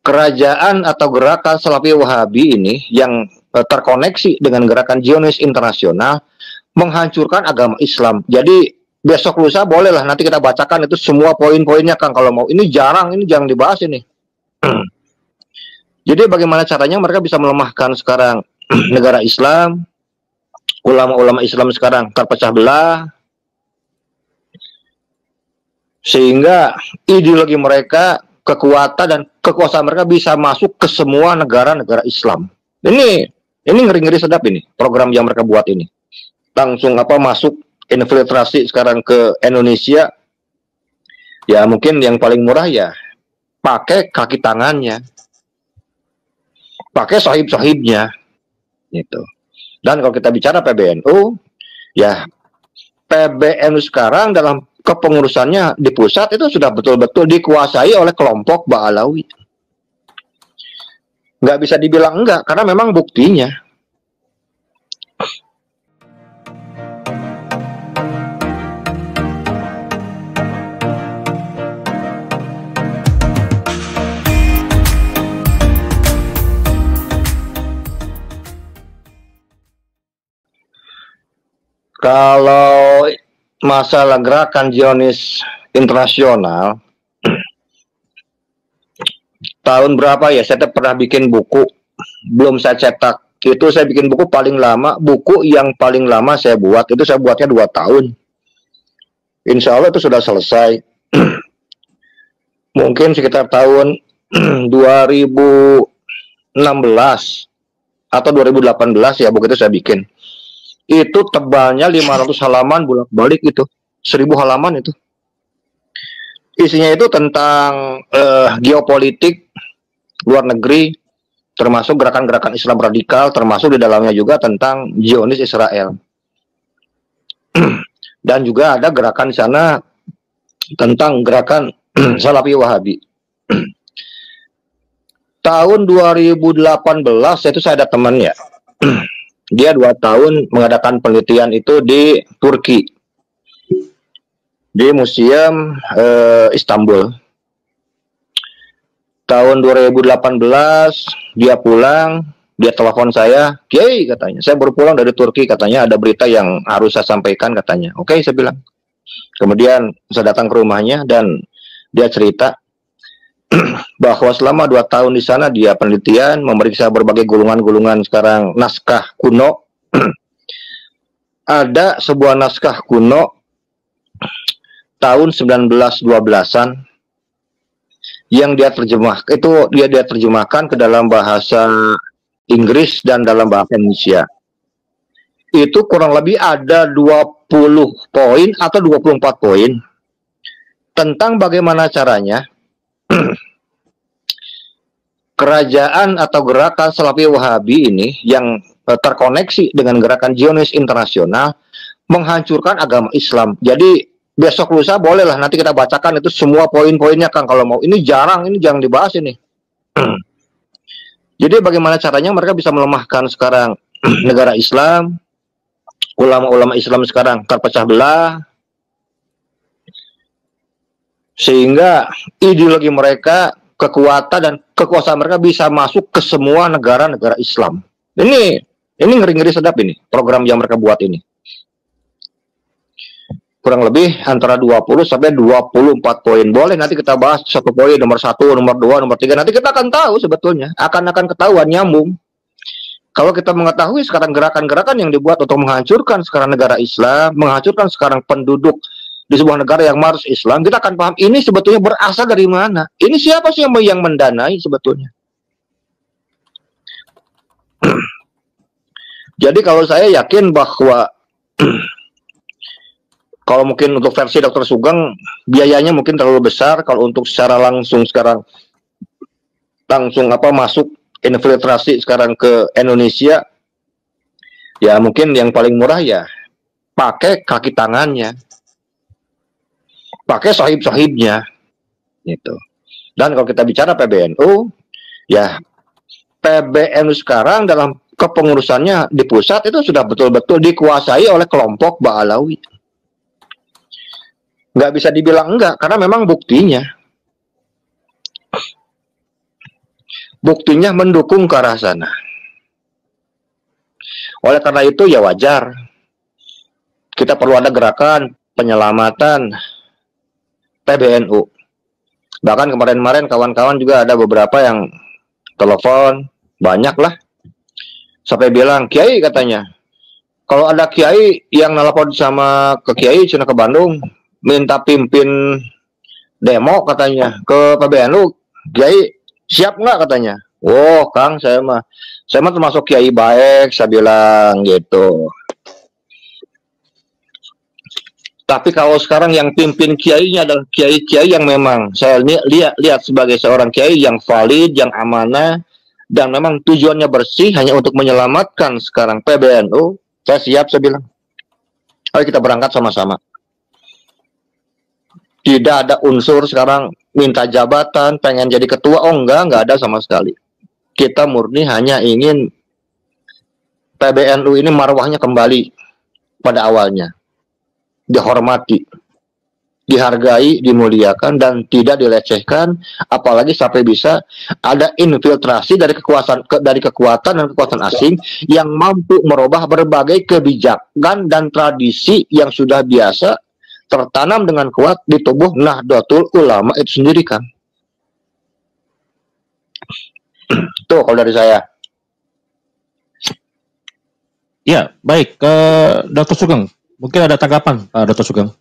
kerajaan atau gerakan Salafi Wahabi ini yang terkoneksi dengan gerakan Zionis internasional menghancurkan agama Islam. Jadi besok lusa bolehlah nanti kita bacakan itu semua poin-poinnya, Kang, kalau mau. Ini jarang, ini jangan dibahas ini. Jadi bagaimana caranya mereka bisa melemahkan sekarang negara Islam, ulama-ulama Islam sekarang terpecah belah, sehingga ideologi mereka, kekuatan dan kekuasaan mereka bisa masuk ke semua negara-negara Islam. Ini ngeri-ngeri sedap ini program yang mereka buat ini. Langsung masuk infiltrasi sekarang ke Indonesia. Ya mungkin yang paling murah ya pakai kaki tangannya, pakai sahib-sahibnya gitu. Dan kalau kita bicara PBNU, ya PBNU sekarang dalam kepengurusannya di pusat itu sudah betul-betul dikuasai oleh kelompok Ba'alawi. Nggak bisa dibilang enggak, karena memang buktinya. Kalau masalah gerakan Zionis internasional, tahun berapa ya, saya pernah bikin buku, belum saya cetak. Itu saya bikin buku paling lama, buku yang paling lama saya buat, itu saya buatnya 2 tahun. Insya Allah itu sudah selesai. Mungkin sekitar tahun 2016 atau 2018 ya, buku itu saya bikin. Itu tebalnya 500 halaman bolak-balik itu, 1000 halaman itu. Isinya itu tentang geopolitik luar negeri, termasuk gerakan-gerakan Islam radikal, termasuk di dalamnya juga tentang Zionis Israel. Dan juga ada gerakan di sana tentang gerakan Salafi Wahabi. Tahun 2018 itu saya ada teman ya. Dia 2 tahun mengadakan penelitian itu di Turki, di Museum Istanbul. Tahun 2018 dia pulang, dia telepon saya, "Kiai," katanya, "saya baru pulang dari Turki, katanya ada berita yang harus saya sampaikan," katanya. Oke, saya bilang. Kemudian saya datang ke rumahnya dan dia cerita bahwa selama 2 tahun di sana dia penelitian, memeriksa berbagai gulungan-gulungan sekarang naskah kuno. Ada sebuah naskah kuno tahun 1912-an yang dia terjemahkan ke dalam bahasa Inggris dan dalam bahasa Indonesia. Itu kurang lebih ada 20 poin atau 24 poin tentang bagaimana caranya kerajaan atau gerakan Salafi Wahabi ini yang terkoneksi dengan gerakan Zionis internasional menghancurkan agama Islam. Jadi besok lusa bolehlah nanti kita bacakan itu semua poin-poinnya, Kang, kalau mau. Ini jarang, ini jangan dibahas ini. Jadi bagaimana caranya mereka bisa melemahkan sekarang negara Islam, ulama-ulama Islam sekarang terpecah belah, sehingga ideologi mereka, kekuatan dan kekuasaan mereka bisa masuk ke semua negara-negara Islam. Ini ngeri-ngeri sedap ini program yang mereka buat ini. Kurang lebih antara 20 sampai 24 poin. Boleh nanti kita bahas satu poin, nomor 1, nomor 2, nomor 3. Nanti kita akan tahu sebetulnya, akan ketahuan nyambung. Kalau kita mengetahui sekarang gerakan-gerakan yang dibuat untuk menghancurkan sekarang negara Islam, menghancurkan sekarang penduduk di sebuah negara yang marus Islam, kita akan paham ini sebetulnya berasal dari mana. Ini siapa sih yang mendanai sebetulnya. Jadi kalau saya yakin bahwa kalau mungkin untuk versi Dr. Sugeng biayanya mungkin terlalu besar, kalau untuk secara langsung sekarang masuk infiltrasi sekarang ke Indonesia, ya mungkin yang paling murah ya pakai kaki tangannya, pakai sahib-sahibnya gitu. Dan kalau kita bicara PBNU, ya PBNU sekarang dalam kepengurusannya di pusat itu sudah betul-betul dikuasai oleh kelompok Ba'alawi. Nggak bisa dibilang enggak, karena memang buktinya. buktinya mendukung ke arah sana. Oleh karena itu ya wajar kita perlu ada gerakan penyelamatan PBNU. Bahkan kemarin-kemarin kawan-kawan juga ada beberapa yang telepon, banyak lah, sampai bilang, Kiai katanya, kalau ada Kiai yang nelpon sama ke Kiai cina ke Bandung, minta pimpin demo katanya ke PBNU, Kiai siap nggak katanya? Oh Kang, saya mah termasuk Kiai baik, saya bilang gitu. Tapi kalau sekarang yang pimpin kiainya adalah kiai-kiai yang memang saya lihat sebagai seorang kiai yang valid, yang amanah, dan memang tujuannya bersih hanya untuk menyelamatkan sekarang PBNU, saya siap, saya bilang. Ayo kita berangkat sama-sama. Tidak ada unsur sekarang minta jabatan, pengen jadi ketua, oh enggak ada sama sekali. Kita murni hanya ingin PBNU ini marwahnya kembali pada awalnya. Dihormati, dihargai, dimuliakan, dan tidak dilecehkan, apalagi sampai bisa ada infiltrasi dari kekuatan dan kekuatan asing yang mampu merubah berbagai kebijakan dan tradisi yang sudah biasa tertanam dengan kuat di tubuh Nahdlatul Ulama itu sendiri kan. Tuh kalau dari saya. Ya, baik, Dr. Sugeng. Mungkin ada tanggapan, Dr. Sugeng.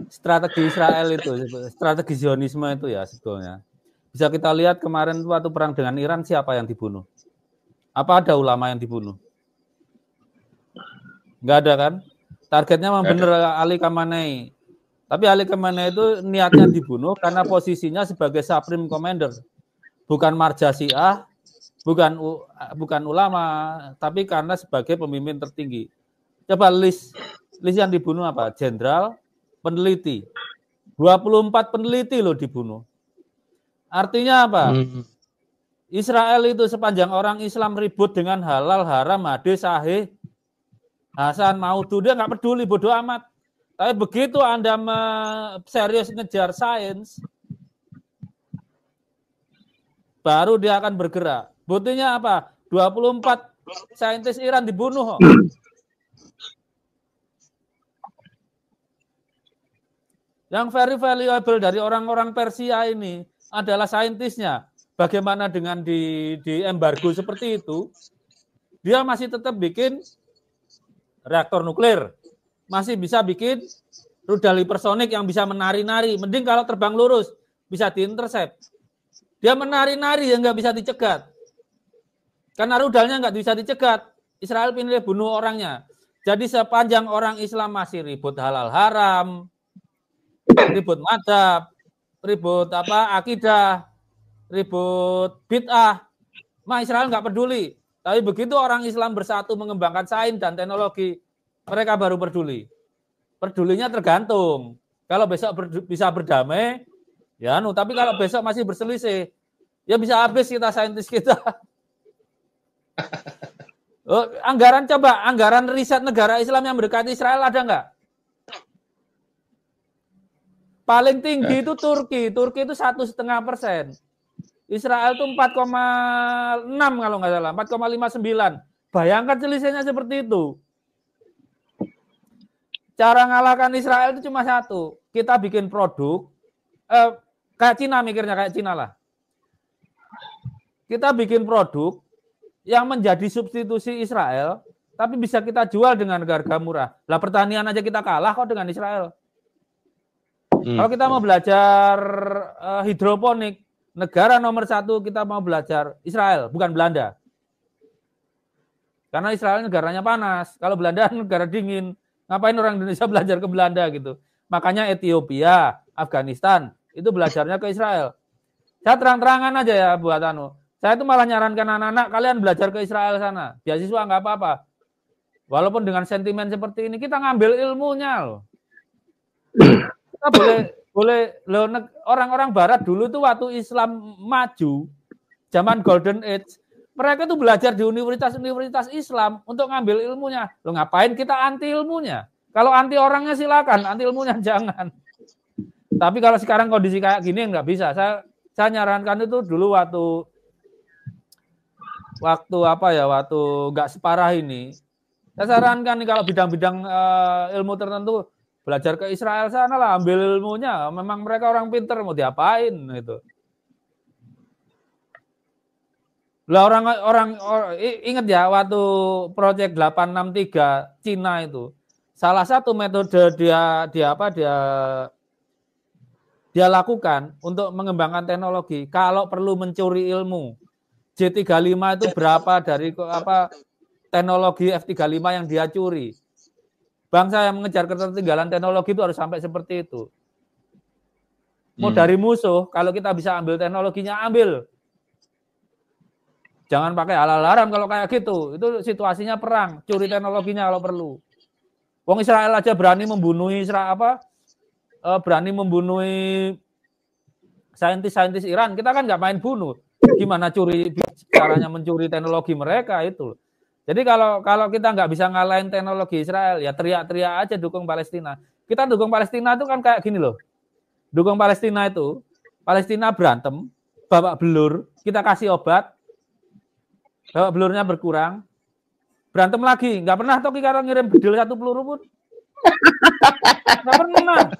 Strategi Israel itu, strategi Zionisme itu ya sebetulnya. Bisa kita lihat kemarin waktu perang dengan Iran, siapa yang dibunuh? Apa ada ulama yang dibunuh? Nggak ada kan? Targetnya memang benar Ali Khamenei. Tapi Ali Khamenei itu niatnya dibunuh karena posisinya sebagai Supreme Commander. Bukan marja Syiah, bukan ulama, tapi karena sebagai pemimpin tertinggi. Coba list yang dibunuh apa? Jenderal, peneliti. 24 peneliti loh dibunuh. Artinya apa? Israel itu sepanjang orang Islam ribut dengan halal, haram, hadis, sahih, Hasan, Maudu, dia nggak peduli, bodoh amat. Tapi begitu Anda serius ngejar sains, baru dia akan bergerak. Buktinya apa? 24 saintis Iran dibunuh. Yang very valuable dari orang-orang Persia ini adalah saintisnya. Bagaimana dengan di embargo seperti itu? Dia masih tetap bikin reaktor nuklir. Masih bisa bikin rudal hipersonik yang bisa menari-nari. Mending kalau terbang lurus, bisa diintercept. Dia menari-nari yang nggak bisa dicegat. Karena rudalnya nggak bisa dicegat, Israel pilih bunuh orangnya. Jadi sepanjang orang Islam masih ribut halal haram, ribut madzhab, ribut akidah, ribut bid'ah, mah Israel nggak peduli. Tapi begitu orang Islam bersatu mengembangkan sains dan teknologi, mereka baru peduli. Pedulinya tergantung. Kalau besok bisa berdamai, ya, tapi kalau besok masih berselisih, ya bisa habis kita saintis kita. Anggaran riset negara Islam yang mendekati Israel ada nggak? Paling tinggi itu Turki itu 1,5%. Israel itu 4,6 kalau nggak salah, 4,59. Bayangkan selisihnya seperti itu. Cara ngalahkan Israel itu cuma satu, kita bikin produk, kayak Cina, mikirnya kayak Cina lah. Kita bikin produk yang menjadi substitusi Israel, tapi bisa kita jual dengan harga murah. Lah pertanian aja kita kalah kok dengan Israel. Kalau kita mau belajar hidroponik, negara nomor 1 kita mau belajar Israel, bukan Belanda. Karena Israel negaranya panas, kalau Belanda negara dingin. Ngapain orang Indonesia belajar ke Belanda gitu? Makanya Ethiopia, Afghanistan, itu belajarnya ke Israel. Saya terang-terangan aja ya buat saya itu malah nyarankan anak-anak kalian belajar ke Israel sana. Beasiswa nggak apa-apa. Walaupun dengan sentimen seperti ini, kita ngambil ilmunya loh. Kita boleh orang-orang Barat dulu tuh waktu Islam maju, zaman Golden Age, mereka tuh belajar di universitas Islam untuk ngambil ilmunya. Loh ngapain kita anti ilmunya? Kalau anti orangnya silakan, anti ilmunya jangan. Tapi kalau sekarang kondisi kayak gini nggak bisa. Saya nyarankan itu dulu waktu nggak separah ini. Saya sarankan nih kalau bidang-bidang ilmu tertentu belajar ke Israel sana lah, ambil ilmunya. Memang mereka orang pinter, mau diapain gitu. Lah orang ingat ya waktu proyek 863 Cina itu. Salah satu metode dia lakukan untuk mengembangkan teknologi kalau perlu mencuri ilmu. J35 itu berapa dari teknologi F35 yang dia curi. Bangsa yang mengejar ketertinggalan teknologi itu harus sampai seperti itu. Mau dari musuh, kalau kita bisa ambil teknologinya, ambil. Jangan pakai halal-haram kalau kayak gitu. Itu situasinya perang, curi teknologinya kalau perlu. Wong Israel aja berani membunuh saintis-saintis Iran. Kita kan nggak main bunuh. Gimana caranya mencuri teknologi mereka itu. Jadi kalau kita nggak bisa ngalahin teknologi Israel, ya teriak-teriak aja dukung Palestina. Kita dukung Palestina itu kan kayak gini loh. Dukung Palestina itu, Palestina berantem, babak belur, kita kasih obat, babak belurnya berkurang, berantem lagi. Nggak pernah toh kita ngirim bedil 1 peluru pun. Nggak pernah.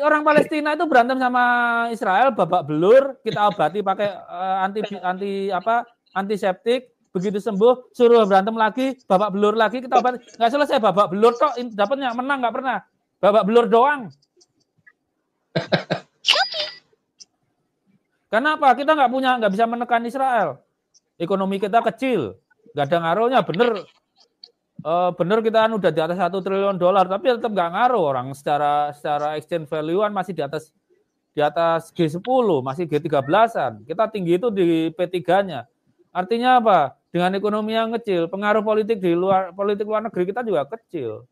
Orang Palestina itu berantem sama Israel, babak belur, kita obati pakai antiseptik, begitu sembuh, suruh berantem lagi, babak belur lagi, kita obati. Nggak selesai babak belur kok, dapatnya menang nggak pernah. Babak belur doang. Kenapa? Kita nggak bisa menekan Israel. Ekonomi kita kecil, nggak ada ngaruhnya. Bener kita kan udah di atas $1 triliun, tapi tetap nggak ngaruh. Orang secara exchange value-an masih di atas G10, masih G13-an. Kita tinggi itu di P3-nya. Artinya apa? Dengan ekonomi yang kecil, pengaruh politik luar negeri kita juga kecil.